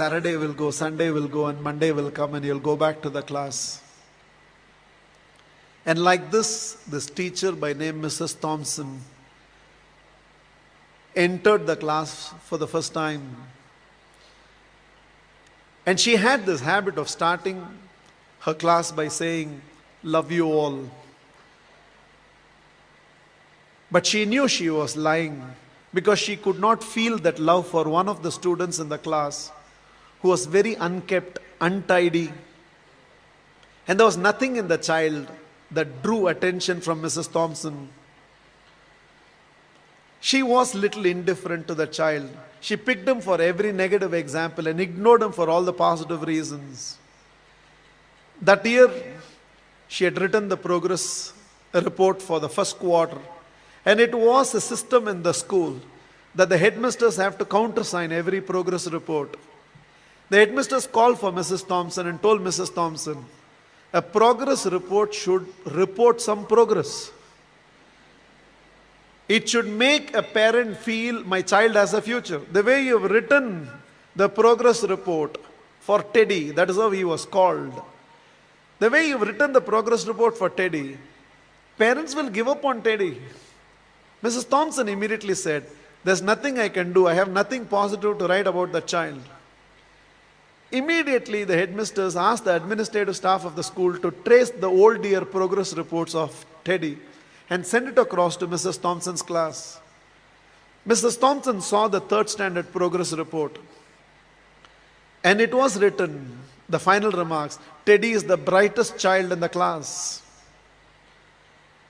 Saturday will go, Sunday will go, and Monday will come, and you'll go back to the class. And like this teacher by name Mrs. Thompson entered the class for the first time. And she had this habit of starting her class by saying, "Love you all." But she knew she was lying because she could not feel that love for one of the students in the class who was very unkept, untidy. And there was nothing in the child that drew attention from Mrs. Thompson. She was little indifferent to the child. She picked him for every negative example and ignored him for all the positive reasons. That year, she had written the progress report for the first quarter. And it was a system in the school that the headmasters have to countersign every progress report. The headmasters called for Mrs. Thompson and told Mrs. Thompson, a progress report should report some progress. It should make a parent feel my child has a future. The way you have written the progress report for Teddy, that is how he was called. The way you have written the progress report for Teddy, parents will give up on Teddy. Mrs. Thompson immediately said, there's nothing I can do. I have nothing positive to write about the child. Immediately, the headmasters asked the administrative staff of the school to trace the old year progress reports of Teddy and send it across to Mrs. Thompson's class. Mrs. Thompson saw the third standard progress report. And it was written, the final remarks, Teddy is the brightest child in the class.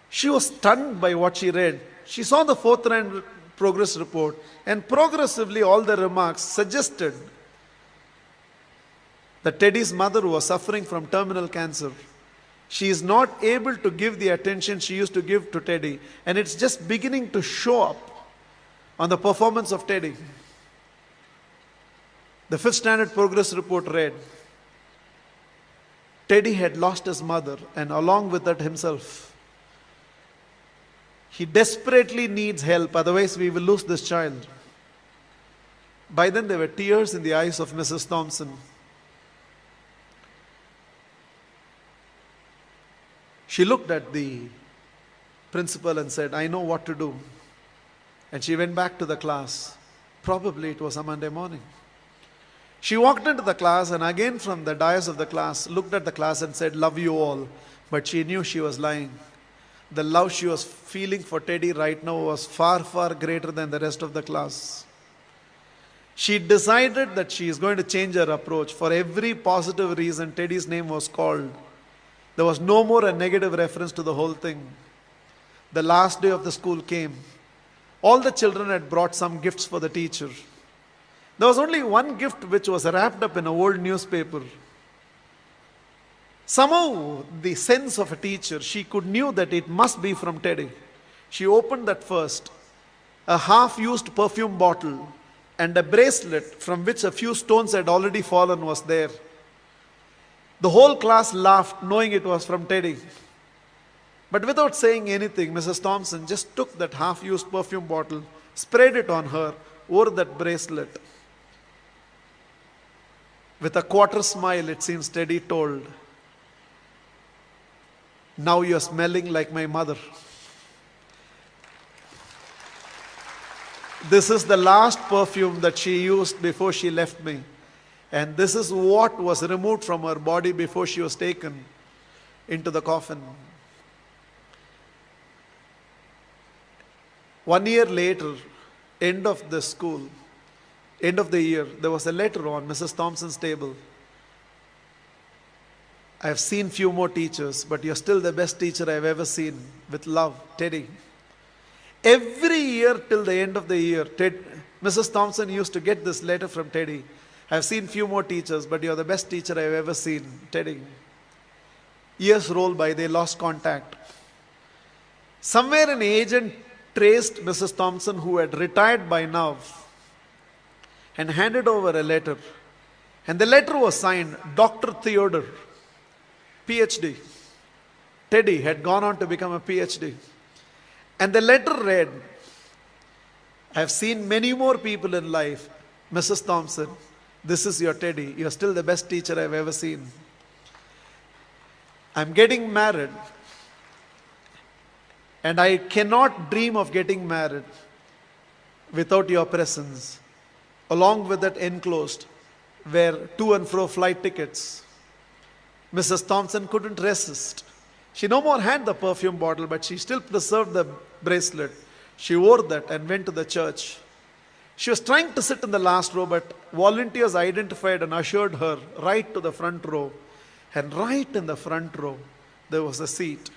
She was stunned by what she read. She saw the fourth standard progress report, and progressively all the remarks suggested that Teddy's mother was suffering from terminal cancer. She is not able to give the attention she used to give to Teddy, and it's just beginning to show up on the performance of Teddy. The fifth standard progress report read, Teddy had lost his mother and along with that himself. He desperately needs help, otherwise we will lose this child. By then there were tears in the eyes of Mrs. Thompson. She looked at the principal and said, I know what to do. And she went back to the class. Probably it was a Monday morning. She walked into the class and again from the dais of the class, looked at the class and said, love you all. But she knew she was lying. The love she was feeling for Teddy right now was far, far greater than the rest of the class. She decided that she is going to change her approach. For every positive reason, Teddy's name was called. There was no more a negative reference to the whole thing. The last day of the school came. All the children had brought some gifts for the teacher. There was only one gift which was wrapped up in an old newspaper. Somehow, the sense of a teacher, she knew that it must be from Teddy. She opened that first. A half-used perfume bottle and a bracelet from which a few stones had already fallen was there. The whole class laughed, knowing it was from Teddy. But without saying anything, Mrs. Thompson just took that half-used perfume bottle, sprayed it on her, wore that bracelet. With a quarter smile, it seems Teddy told, now you're smelling like my mother. This is the last perfume that she used before she left me. And this is what was removed from her body before she was taken into the coffin. 1 year later, end of the school, end of the year, there was a letter on Mrs. Thompson's table. I have seen few more teachers, but you're still the best teacher I've ever seen. With love, Teddy. Every year till the end of the year, Mrs. Thompson used to get this letter from Teddy. I've seen few more teachers, but you're the best teacher I've ever seen, Teddy. Years rolled by, they lost contact. Somewhere an agent traced Mrs. Thompson, who had retired by now, and handed over a letter. And the letter was signed, Dr. Theodore, PhD. Teddy had gone on to become a PhD. And the letter read, I have seen many more people in life, Mrs. Thompson. This is your Teddy. You're still the best teacher I've ever seen. I'm getting married, and I cannot dream of getting married without your presence. Along with that enclosed were to and fro flight tickets. Mrs. Thompson couldn't resist. She no more had the perfume bottle, but she still preserved the bracelet. She wore that and went to the church. She was trying to sit in the last row, but volunteers identified and ushered her right to the front row. And right in the front row, there was a seat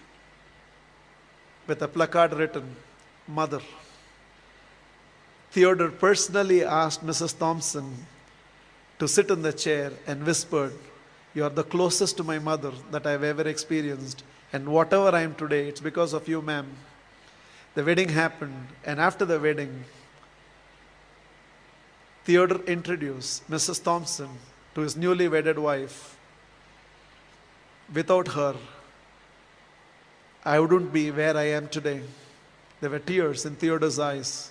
with a placard written, Mother. Theodore personally asked Mrs. Thompson to sit in the chair and whispered, "You are the closest to my mother that I have ever experienced. And whatever I am today, it's because of you, ma'am." The wedding happened, and after the wedding, Theodore introduced Mrs. Thompson to his newly wedded wife. Without her, I wouldn't be where I am today. There were tears in Theodore's eyes.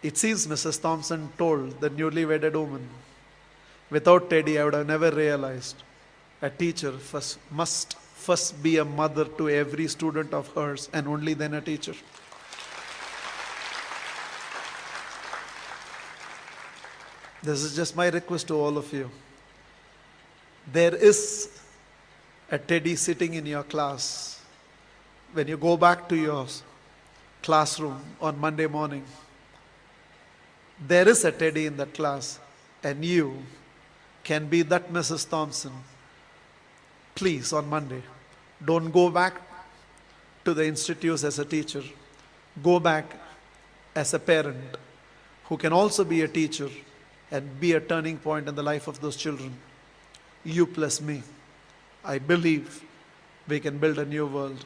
It seems Mrs. Thompson told the newly wedded woman, "Without Teddy, I would have never realized a teacher must first be a mother to every student of hers, and only then a teacher." This is just my request to all of you. There is a Teddy sitting in your class. When you go back to your classroom on Monday morning, there is a Teddy in that class, and you can be that Mrs. Thompson. Please, on Monday, don't go back to the institutes as a teacher. Go back as a parent who can also be a teacher and be a turning point in the life of those children. You plus me. I believe we can build a new world.